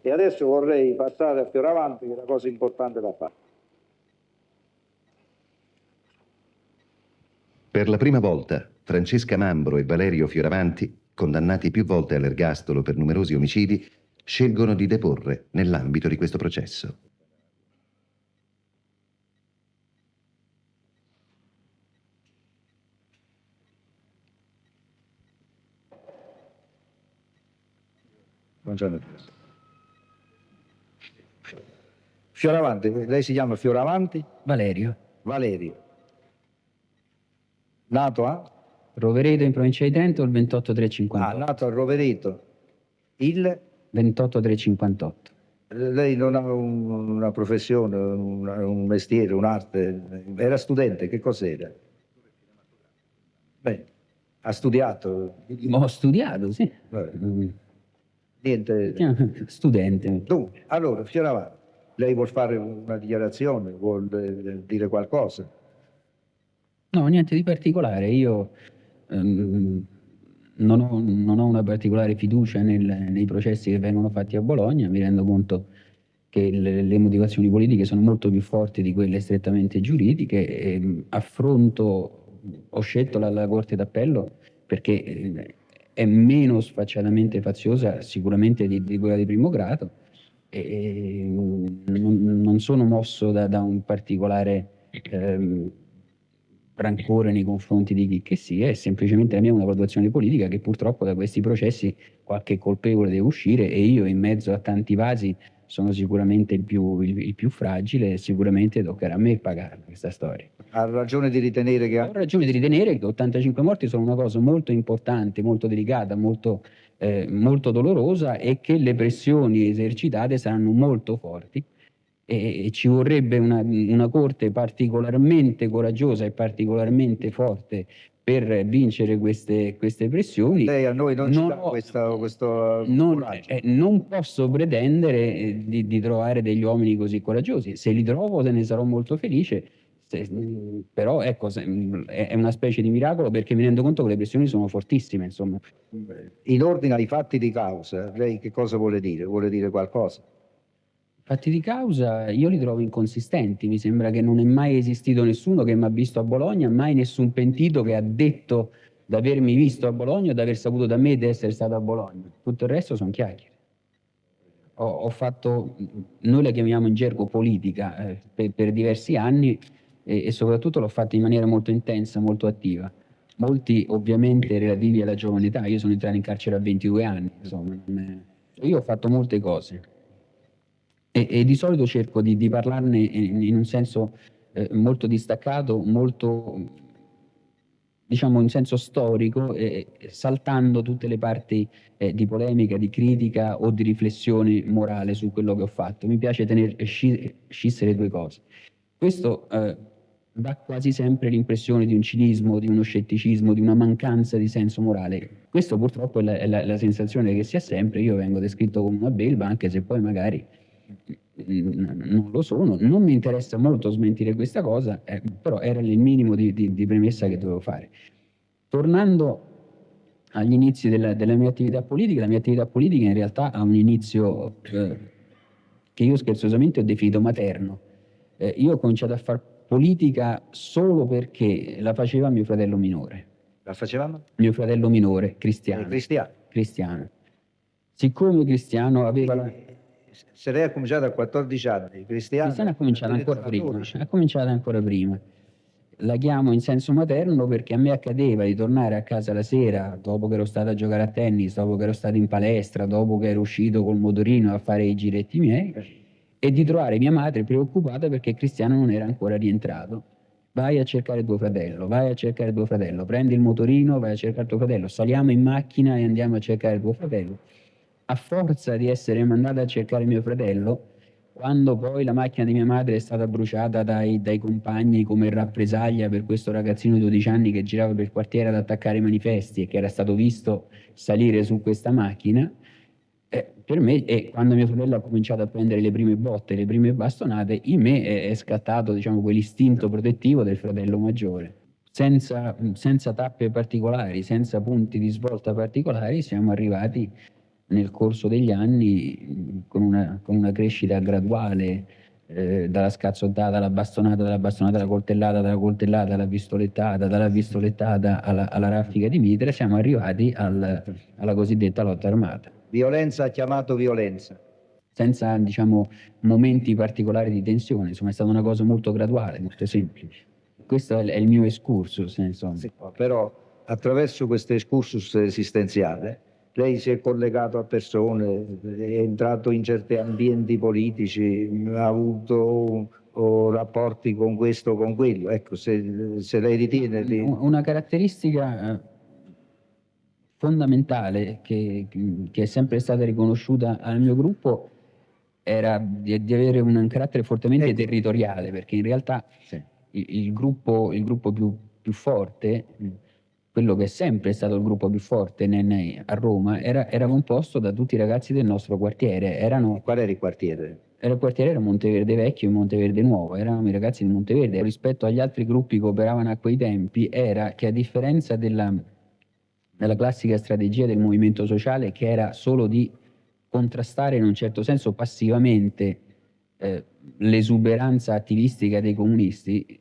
E adesso vorrei passare a Fioravanti, che è una cosa importante da fare. Per la prima volta, Francesca Mambro e Valerio Fioravanti, condannati più volte all'ergastolo per numerosi omicidi, scelgono di deporre nell'ambito di questo processo. Buongiorno. Fioravanti, lei si chiama Fioravanti? Valerio. Valerio. Nato a? Rovereto in provincia di Trento il 28358. Nato a Rovereto. Il? 28358. Lei non ha una professione, un mestiere, un'arte? Era studente, che cos'era? Beh, ha studiato? Ho studiato, sì. Niente. Studente. Dunque, allora, Fioravanti, lei vuol fare una dichiarazione, vuol dire qualcosa? No, niente di particolare. Io non ho una particolare fiducia nei processi che vengono fatti a Bologna. Mi rendo conto che le motivazioni politiche sono molto più forti di quelle strettamente giuridiche. E ho scelto la Corte d'Appello perché è meno sfacciatamente faziosa sicuramente di quella di primo grado. E non sono mosso da un particolare rancore nei confronti di chi che sia, è semplicemente la mia una valutazione politica che purtroppo da questi processi qualche colpevole deve uscire e io in mezzo a tanti vasi sono sicuramente il più fragile e sicuramente toccherà a me pagarla questa storia. Ha ragione di ritenere che... Ho ragione di ritenere che 85 morti sono una cosa molto importante, molto delicata, molto dolorosa e che le pressioni esercitate saranno molto forti e ci vorrebbe una corte particolarmente coraggiosa e particolarmente forte per vincere queste pressioni. Lei a noi non ci dà questo coraggio. Non posso pretendere di trovare degli uomini così coraggiosi. Se li trovo ne sarò molto felice. Però ecco, è una specie di miracolo perché mi rendo conto che le pressioni sono fortissime, insomma. In ordine ai fatti di causa, lei che cosa vuole dire? Vuole dire qualcosa? Fatti di causa io li trovo inconsistenti, mi sembra che non è mai esistito nessuno che mi ha visto a Bologna, mai nessun pentito che ha detto di avermi visto a Bologna o di aver saputo da me di essere stato a Bologna. Tutto il resto sono chiacchiere. Ho fatto, noi la chiamiamo in gergo politica, per diversi anni e soprattutto l'ho fatto in maniera molto intensa, molto attiva. Molti ovviamente relativi alla giovane età, io sono entrato in carcere a 22 anni, insomma, io ho fatto molte cose. E di solito cerco di parlarne in un senso molto distaccato, molto, diciamo, in senso storico, saltando tutte le parti di polemica, di critica o di riflessione morale su quello che ho fatto. Mi piace tenere scisse le due cose. Questo dà quasi sempre l'impressione di un cinismo, di uno scetticismo, di una mancanza di senso morale. Questo purtroppo è la sensazione che si ha sempre. Io vengo descritto come una belva, anche se poi magari non lo sono, non mi interessa molto smentire questa cosa, però era il minimo di premessa che dovevo fare. Tornando agli inizi della mia attività politica, la mia attività politica in realtà ha un inizio che io scherzosamente ho definito materno. Io ho cominciato a fare politica solo perché la faceva mio fratello minore. La facevamo? Mio fratello minore, Cristiano. Cristiano. Siccome Cristiano aveva... Se lei ha cominciato a 14 anni, Cristiano ha cominciato ancora prima. Ha cominciato ancora prima. La chiamo in senso materno perché a me accadeva di tornare a casa la sera, dopo che ero stato a giocare a tennis, dopo che ero stato in palestra, dopo che ero uscito col motorino a fare i giretti miei, e di trovare mia madre preoccupata perché Cristiano non era ancora rientrato. Vai a cercare tuo fratello, vai a cercare tuo fratello, prendi il motorino, vai a cercare tuo fratello, saliamo in macchina e andiamo a cercare tuo fratello. A forza di essere mandata a cercare mio fratello, quando poi la macchina di mia madre è stata bruciata dai compagni come rappresaglia per questo ragazzino di 12 anni che girava per il quartiere ad attaccare i manifesti e che era stato visto salire su questa macchina, per me, e quando mio fratello ha cominciato a prendere le prime botte, le prime bastonate, in me è scattato, diciamo, quell'istinto protettivo del fratello maggiore. Senza tappe particolari, senza punti di svolta particolari, siamo arrivati nel corso degli anni, con una crescita graduale, dalla scazzottata alla bastonata, dalla bastonata alla coltellata, dalla coltellata alla pistolettata, dalla pistolettata alla raffica di mitra, siamo arrivati alla cosiddetta lotta armata, Violenza ha chiamato violenza. senza, diciamo, momenti particolari di tensione. Insomma, è stata una cosa molto graduale, molto semplice. Questo è il mio excursus, insomma. Sì, però attraverso questo excursus esistenziale lei si è collegato a persone, è entrato in certi ambienti politici, ha avuto rapporti con questo o con quello. Ecco, se lei ritiene di... Una caratteristica fondamentale che è sempre stata riconosciuta al mio gruppo era di avere un carattere fortemente Ecco. territoriale, perché in realtà Sì. il gruppo più forte, quello che è sempre stato il gruppo più forte a Roma, era composto da tutti i ragazzi del nostro quartiere. Qual era il quartiere? Il quartiere era Monteverde Vecchio e Monteverde Nuovo, erano i ragazzi di Monteverde. Rispetto agli altri gruppi che operavano a quei tempi, era che, a differenza della classica strategia del movimento sociale, che era solo di contrastare in un certo senso passivamente l'esuberanza attivistica dei comunisti,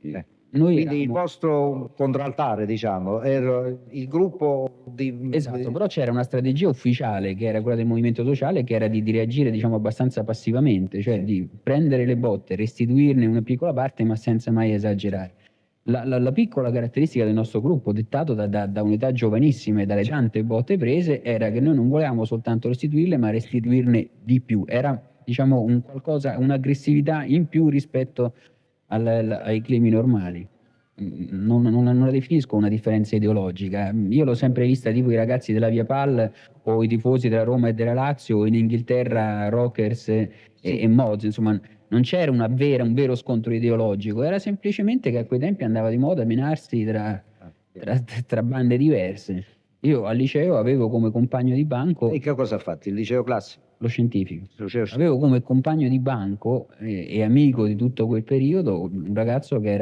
noi Quindi il vostro contraltare, diciamo, era il gruppo di... Esatto, però c'era una strategia ufficiale, che era quella del movimento sociale, che era di reagire, diciamo, abbastanza passivamente, cioè di prendere le botte, restituirne una piccola parte, ma senza mai esagerare. La piccola caratteristica del nostro gruppo, dettato da un'età giovanissima e dalle tante botte prese, era che noi non volevamo soltanto restituirle, ma restituirne di più. Era, diciamo, un'aggressività in più rispetto ai climi normali. Non la definisco una differenza ideologica. Io l'ho sempre vista tipo i ragazzi della Via Pal o i tifosi della Roma e della Lazio, o in Inghilterra Rockers e Moz. Insomma, non c'era un vero scontro ideologico, era semplicemente che a quei tempi andava di moda menarsi tra bande diverse. Io al liceo avevo come compagno di banco E che cosa ha fatto? Il liceo classico? lo scientifico. Il liceo- Avevo come compagno di banco e amico di tutto quel periodo un ragazzo che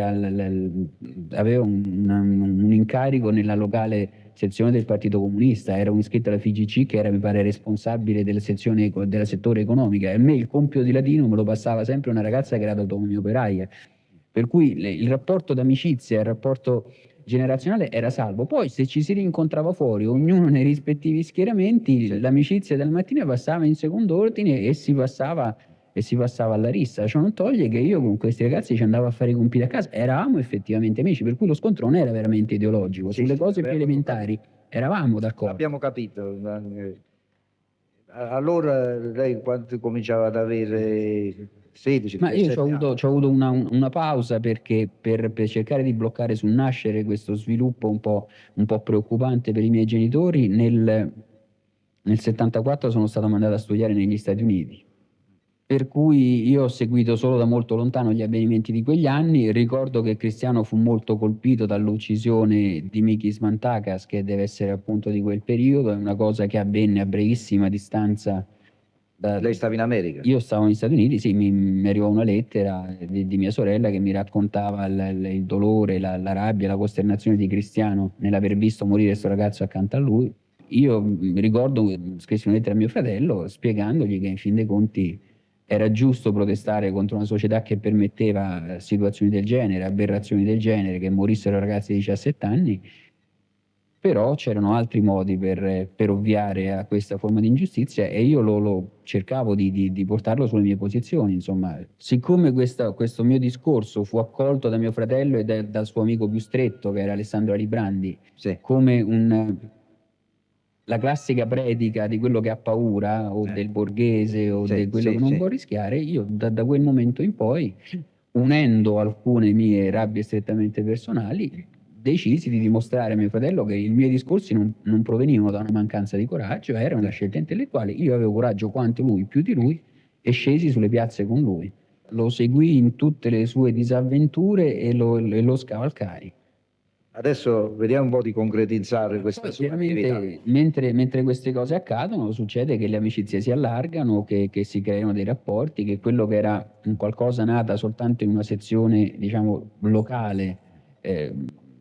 aveva un incarico nella locale sezione del Partito Comunista, era un iscritto alla FIGC, che era, mi pare, responsabile della settore economica, e a me il compito di latino me lo passava sempre una ragazza che era d'autonomia operaia. Per cui il rapporto d'amicizia, il rapporto generazionale era salvo. Poi, se ci si rincontrava fuori, ognuno nei rispettivi schieramenti, l'amicizia della mattina passava in secondo ordine e si passava alla rissa. Ciò non toglie che io con questi ragazzi ci andavo a fare i compiti a casa, eravamo effettivamente amici, per cui lo scontro non era veramente ideologico. Sì, Sulle sì, cose più abbiamo elementari eravamo d'accordo. Abbiamo capito. Allora lei quando cominciava ad avere 16, Ma io 17 anni? c'ho avuto una pausa, perché per cercare di bloccare sul nascere questo sviluppo un po' preoccupante per i miei genitori, nel 74 sono stato mandato a studiare negli Stati Uniti. Per cui io ho seguito solo da molto lontano gli avvenimenti di quegli anni. Ricordo che Cristiano fu molto colpito dall'uccisione di Mikis Mantakas, che deve essere appunto di quel periodo. È una cosa che avvenne a brevissima distanza. Lei stava in America? Io stavo negli Stati Uniti, sì, mi arrivò una lettera di mia sorella che mi raccontava il dolore, la rabbia, la costernazione di Cristiano nell'aver visto morire questo ragazzo accanto a lui. Io ricordo, scrissi una lettera a mio fratello spiegandogli che in fin dei conti era giusto protestare contro una società che permetteva situazioni del genere, aberrazioni del genere, che morissero ragazzi di 17 anni, però c'erano altri modi per ovviare a questa forma di ingiustizia, e io lo cercavo di portarlo sulle mie posizioni. Insomma, siccome questo mio discorso fu accolto da mio fratello e dal suo amico più stretto, che era Alessandro Alibrandi, Sì. come la classica predica di quello che ha paura, o del borghese, o Sì, di quello sì, che non sì. può rischiare, io da quel momento in poi, unendo alcune mie rabbie strettamente personali, decisi di dimostrare a mio fratello che i miei discorsi non provenivano da una mancanza di coraggio, era una scelta intellettuale. Io avevo coraggio quanto lui, più di lui, e scesi sulle piazze con lui. Lo seguì in tutte le sue disavventure e lo scavalcai. Adesso vediamo un po' di concretizzare questa sua attività. Chiaramente, mentre queste cose accadono, succede che le amicizie si allargano, che si creano dei rapporti, che quello che era un qualcosa nata soltanto in una sezione, diciamo, locale,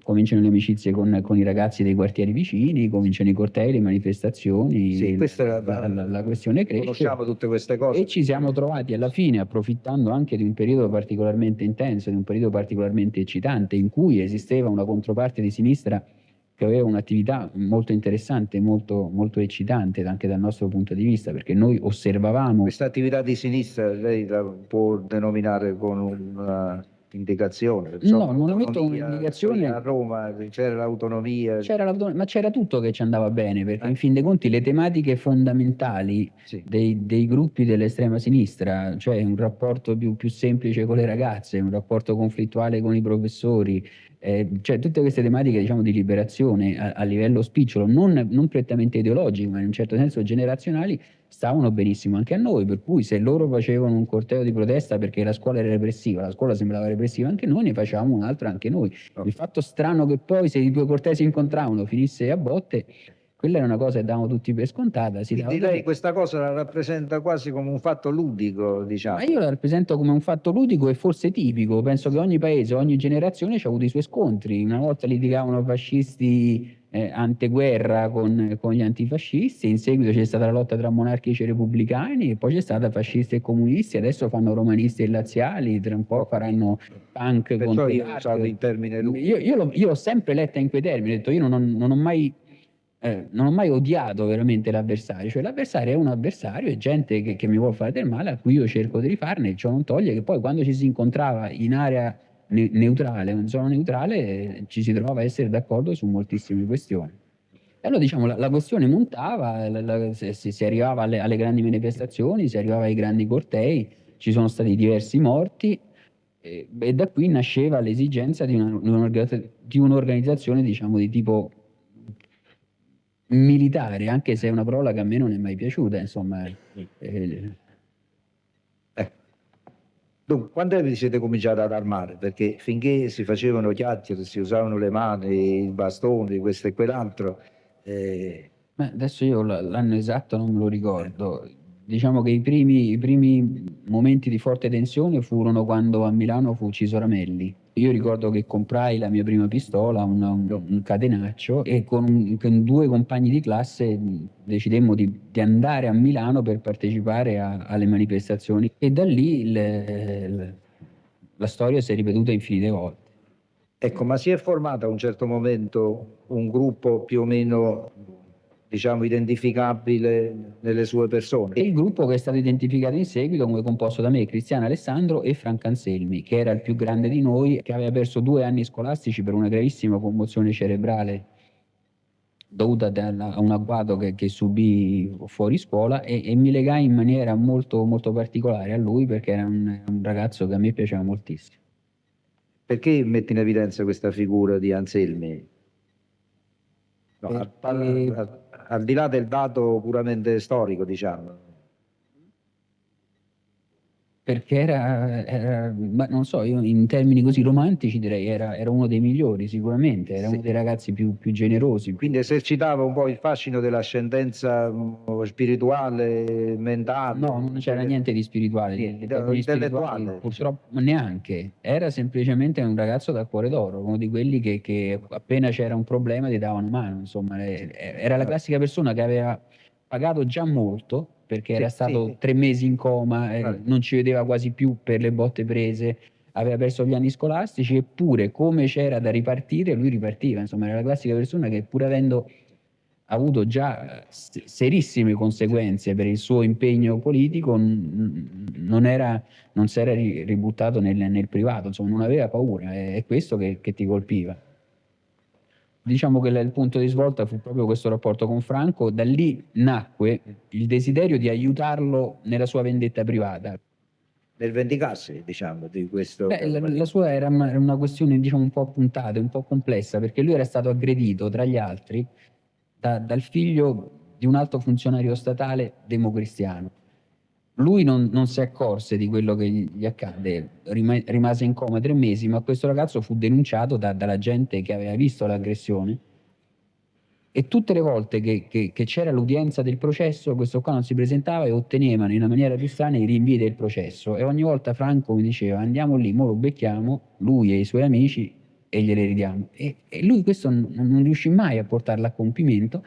cominciano le amicizie con i ragazzi dei quartieri vicini, cominciano i cortei, le manifestazioni, Sì, questa è la questione cresce. conosciamo tutte queste cose. E ci siamo trovati alla fine, approfittando anche di un periodo particolarmente intenso, di un periodo particolarmente eccitante, in cui esisteva una controparte di sinistra che aveva un'attività molto interessante, molto, molto eccitante anche dal nostro punto di vista, perché noi osservavamo. Questa attività di sinistra lei la può denominare con un'indicazione? No, non la metto un'indicazione. A Roma c'era l'autonomia. Ma c'era tutto che ci andava bene, perché in fin dei conti le tematiche fondamentali Sì. dei gruppi dell'estrema sinistra, cioè un rapporto più semplice con le ragazze, un rapporto conflittuale con i professori, cioè tutte queste tematiche, diciamo, di liberazione a livello spicciolo, non prettamente ideologico, ma in un certo senso generazionali, stavano benissimo anche a noi, per cui se loro facevano un corteo di protesta perché la scuola era repressiva, la scuola sembrava repressiva anche noi, ne facevamo un'altra anche noi. Il fatto strano che poi se i due cortei si incontravano finisse a botte, quella era una cosa che davamo tutti per scontata. Quindi lei questa cosa la rappresenta quasi come un fatto ludico, diciamo. Ma io la rappresento come un fatto ludico e forse tipico. Penso che ogni paese, ogni generazione ha avuto i suoi scontri. Una volta litigavano fascisti anteguerra con gli antifascisti, in seguito c'è stata la lotta tra monarchici e repubblicani, e poi c'è stata fascisti e comunisti, adesso fanno romanisti e laziali, tra un po' faranno punk Perciò contro io ho usato il termine ludico. Io l'ho sempre letta in quei termini, ho detto io non ho mai odiato veramente l'avversario, cioè l'avversario è un avversario, è gente che mi vuole fare del male, a cui io cerco di rifarne, ciò non toglie che poi quando ci si incontrava in area neutrale, in zona neutrale, ci si trovava a essere d'accordo su moltissime questioni. E allora diciamo la questione montava, si arrivava alle grandi manifestazioni, si arrivava ai grandi cortei, ci sono stati diversi morti e da qui nasceva l'esigenza di un'organizzazione, diciamo, di tipo militare, anche se è una parola che a me non è mai piaciuta, insomma. Dunque, quando vi siete cominciati ad armare? Perché finché si facevano chiacchiere, si usavano le mani, i bastoni, questo e quell'altro. Adesso io l'anno esatto non me lo ricordo. Diciamo che i primi momenti di forte tensione furono quando a Milano fu ucciso Ramelli. Io ricordo che comprai la mia prima pistola, un catenaccio, e con due compagni di classe decidemmo di andare a Milano per partecipare alle manifestazioni, e da lì la storia si è ripetuta infinite volte. Ecco, ma si è formato a un certo momento un gruppo più o meno, diciamo, identificabile nelle sue persone? E il gruppo che è stato identificato in seguito come composto da me, Cristiano Alessandro e Franco Anselmi, che era il più grande di noi, che aveva perso 2 anni scolastici per una gravissima commozione cerebrale dovuta a un agguato che subì fuori scuola, e mi legai in maniera molto, molto particolare a lui perché era un ragazzo che a me piaceva moltissimo. Perché metti in evidenza questa figura di Anselmi? No, al di là del dato puramente storico, diciamo. Perché ma non so, io in termini così romantici direi era uno dei migliori sicuramente, era uno dei ragazzi più generosi. Quindi esercitava un po' il fascino dell'ascendenza spirituale, mentale. No, non c'era niente di spirituale, intellettuale. Purtroppo neanche, era semplicemente un ragazzo dal cuore d'oro, uno di quelli che appena c'era un problema ti davano mano, insomma, era la classica persona che aveva pagato già molto, perché era stato 3 mesi in coma, non ci vedeva quasi più per le botte prese, aveva perso gli anni scolastici, eppure come c'era da ripartire lui ripartiva, insomma era la classica persona che, pur avendo avuto già serissime conseguenze per il suo impegno politico, non si era ributtato nel privato, insomma non aveva paura, è questo che ti colpiva. Diciamo che il punto di svolta fu proprio questo rapporto con Franco, da lì nacque il desiderio di aiutarlo nella sua vendetta privata. Nel vendicarsi, diciamo, di questo. La sua era una questione, diciamo, un po' puntata, un po' complessa, perché lui era stato aggredito, tra gli altri, dal figlio di un alto funzionario statale democristiano. Lui non si accorse di quello che gli accadde, rimase in coma 3 mesi, ma questo ragazzo fu denunciato dalla gente che aveva visto l'aggressione, e tutte le volte che c'era l'udienza del processo, questo qua non si presentava e ottenevano in una maniera più strana i rinvii del processo, e ogni volta Franco mi diceva: andiamo lì, mo lo becchiamo, lui e i suoi amici, e gliele ridiamo. E lui questo non riuscì mai a portarlo a compimento,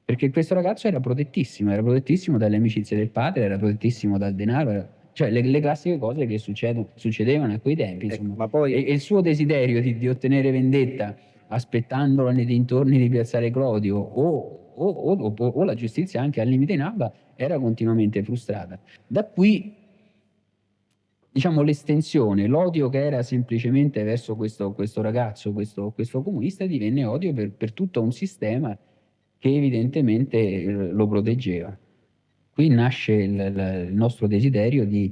perché questo ragazzo era protettissimo dalle amicizie del padre, era protettissimo dal denaro, cioè le classiche cose che succedevano a quei tempi, Ecco, insomma. ma poi E il suo desiderio di ottenere vendetta aspettandolo nei dintorni di Piazzale Clodio o la giustizia anche al limite in Alba era continuamente frustrata. Da qui, diciamo, l'estensione, l'odio che era semplicemente verso questo ragazzo, questo comunista, divenne odio per tutto un sistema che evidentemente lo proteggeva. Qui nasce il nostro desiderio di,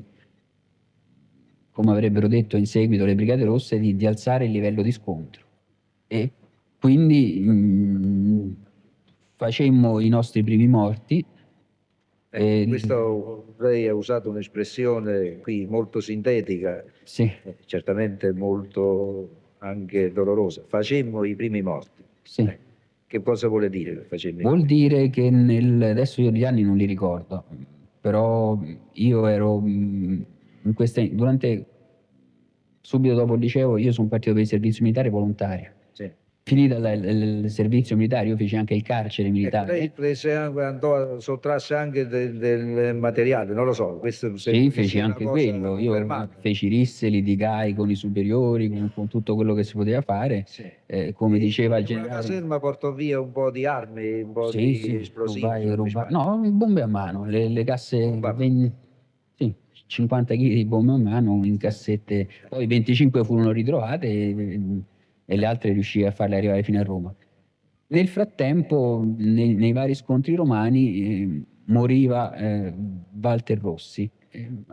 come avrebbero detto in seguito le Brigate Rosse, di alzare il livello di scontro. E quindi facemmo i nostri primi morti. questo lei ha usato un'espressione qui molto sintetica, Sì, certamente molto anche dolorosa. Facemmo i primi morti. sì. Che cosa vuole dire che facemmo i Vuol primi? dire che adesso io gli anni non li ricordo, però io ero subito dopo il liceo, io sono partito per il servizio militare volontario. Sì. Finita il servizio militare, io feci anche il carcere Ecco, militare. lei prese sottrasse anche del materiale, non lo so, questo Sì, sembra che feci sia una anche cosa quello. Io confermata. feci risse, litigai con i superiori, con tutto quello che si poteva fare. Sì. Come E diceva il in una generale. caserma portò via un po' di armi, un po' Sì, di sì, esplosivi, se non mi sbaglio. no, bombe a mano, le casse, Bomba a mano. sì, 50 kg di bombe a mano in cassette, poi 25 furono ritrovate e le altre riuscì a farle arrivare fino a Roma. Nel frattempo, nei vari scontri romani, moriva Walter Rossi.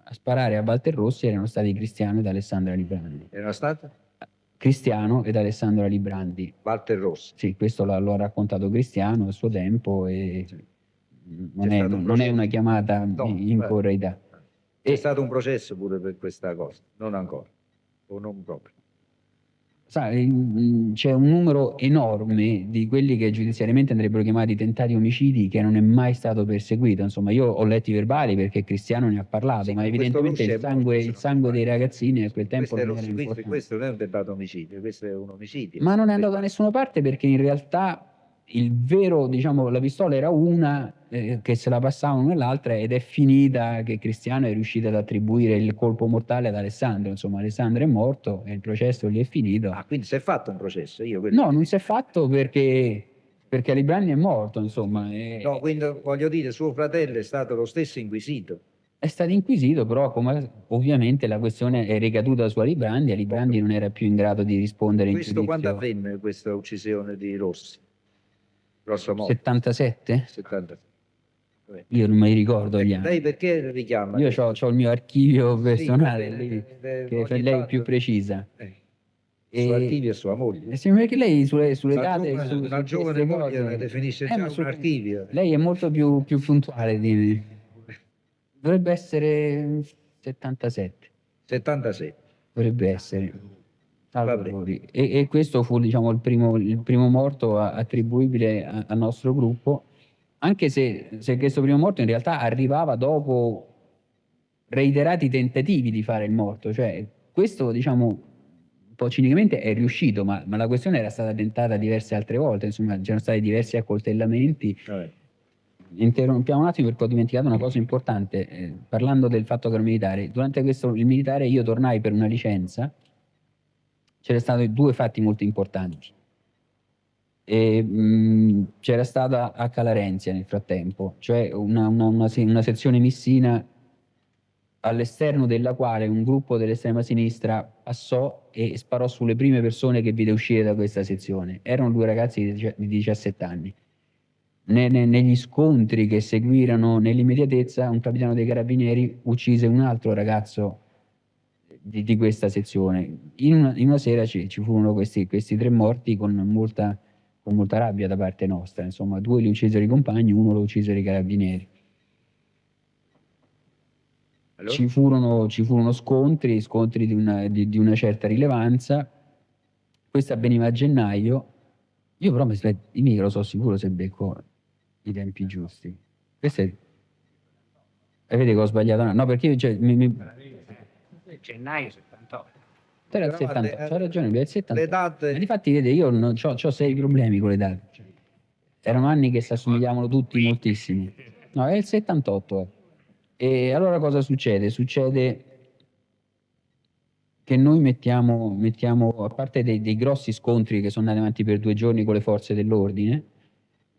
A sparare a Walter Rossi erano stati Cristiano ed Alessandra Librandi. Era stato Cristiano ed Alessandra Librandi. Walter Rossi. Sì, questo lo ha raccontato Cristiano a suo tempo e C'è stato un non è una processo? chiamata No, in correità. c'è E, stato un processo pure per questa cosa, non ancora, o non proprio. sai, c'è un numero enorme di quelli che giudiziariamente andrebbero chiamati tentati omicidi che non è mai stato perseguito. Insomma, io ho letto i verbali perché Cristiano ne ha parlato, Sì, ma ma questo evidentemente Rossi è morto, se il non mi sangue dei sbaglio. ragazzini a quel tempo Questo è non era Rossi, importante. questo non è un tentato omicidio, questo è un omicidio. Ma se non è mi andato da sbaglio. nessuna parte perché in realtà il vero, diciamo, la pistola era una che se la passavano nell'altra ed è finita che Cristiano è riuscito ad attribuire il colpo mortale ad Alessandro. Insomma, Alessandro è morto e il processo lì è finito. Ah, quindi si è fatto un processo, io quello No, che non dico. si è fatto perché Librani è morto, insomma. No, quindi voglio dire, suo fratello è stato lo stesso inquisito. È stato inquisito, però come ovviamente la questione è ricaduta su Alibrandi, Alibrandi non era più in grado di rispondere in Questo quando giudizio. avvenne, questa uccisione di Rossi? Grosso modo, 77? 70. Io non mi ricordo gli Ecco, lei anni. perché richiama Io questo? ho il mio archivio Sì, personale perché, lì, che per ogni lei è più tanto precisa. il suo E, archivio è sua moglie. sì, perché lei sulle date, Una su giovane queste moglie la cose, definisce già ma un archivio. lei è molto più puntuale di me. Dovrebbe essere 77. 76. Dovrebbe essere. Vabbè. E questo fu, diciamo, il primo morto attribuibile al nostro gruppo, anche se questo primo morto in realtà arrivava dopo reiterati tentativi di fare il morto. Cioè, questo, diciamo, un po' cinicamente è riuscito, ma la questione era stata tentata diverse altre volte. Insomma, c'erano stati diversi accoltellamenti. Vabbè. Interrompiamo un attimo perché ho dimenticato una cosa importante, parlando del fatto che ero militare. Durante il militare io tornai per una licenza, c'erano stati due fatti molto importanti. C'era stata a Calarenzia nel frattempo, cioè una sezione missina all'esterno della quale un gruppo dell'estrema sinistra passò e sparò sulle prime persone che vide uscire da questa sezione. Erano due ragazzi di 17 anni. Negli scontri che seguirono nell'immediatezza, un capitano dei carabinieri uccise un altro ragazzo di questa sezione. In una sera ci furono questi tre morti con molta rabbia da parte nostra. Insomma, due li uccisero i compagni, uno lo uccisero i carabinieri. Allora? Ci furono scontri di una certa rilevanza. Questo avveniva a gennaio. Io però i miei lo so sicuro se becco i tempi giusti. Questo è. E vedi che ho sbagliato? No, perché io, cioè, Gennaio 78. Era il Eravate, 78, c'ha ragione, lui è il le 78. date, Difatti, vede, io c'ho seri problemi con le date. Erano anni che si assomigliavano tutti moltissimo. No, è il 78. E allora cosa succede? Succede che noi mettiamo a parte dei grossi scontri che sono andati avanti per 2 giorni con le forze dell'ordine,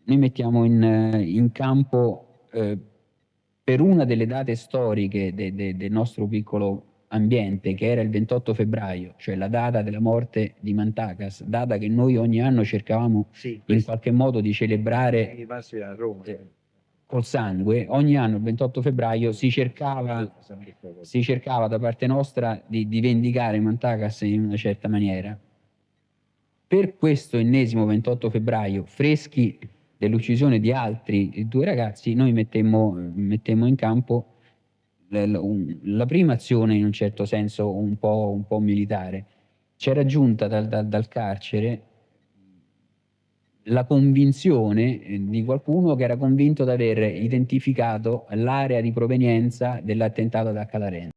noi mettiamo in campo per una delle date storiche del nostro piccolo ambiente, che era il 28 febbraio, cioè la data della morte di Mantakas, data che noi ogni anno cercavamo sì, in qualche modo di celebrare i passi a Roma. col sangue. Ogni anno il 28 febbraio si cercava da parte nostra di vendicare Mantakas in una certa maniera. Per questo ennesimo 28 febbraio, freschi dell'uccisione di altri 2 ragazzi, noi mettemmo in campo la prima azione, in un certo senso un po' militare. C'era giunta dal carcere la convinzione di qualcuno che era convinto di aver identificato l'area di provenienza dell'attentato ad Accadarena.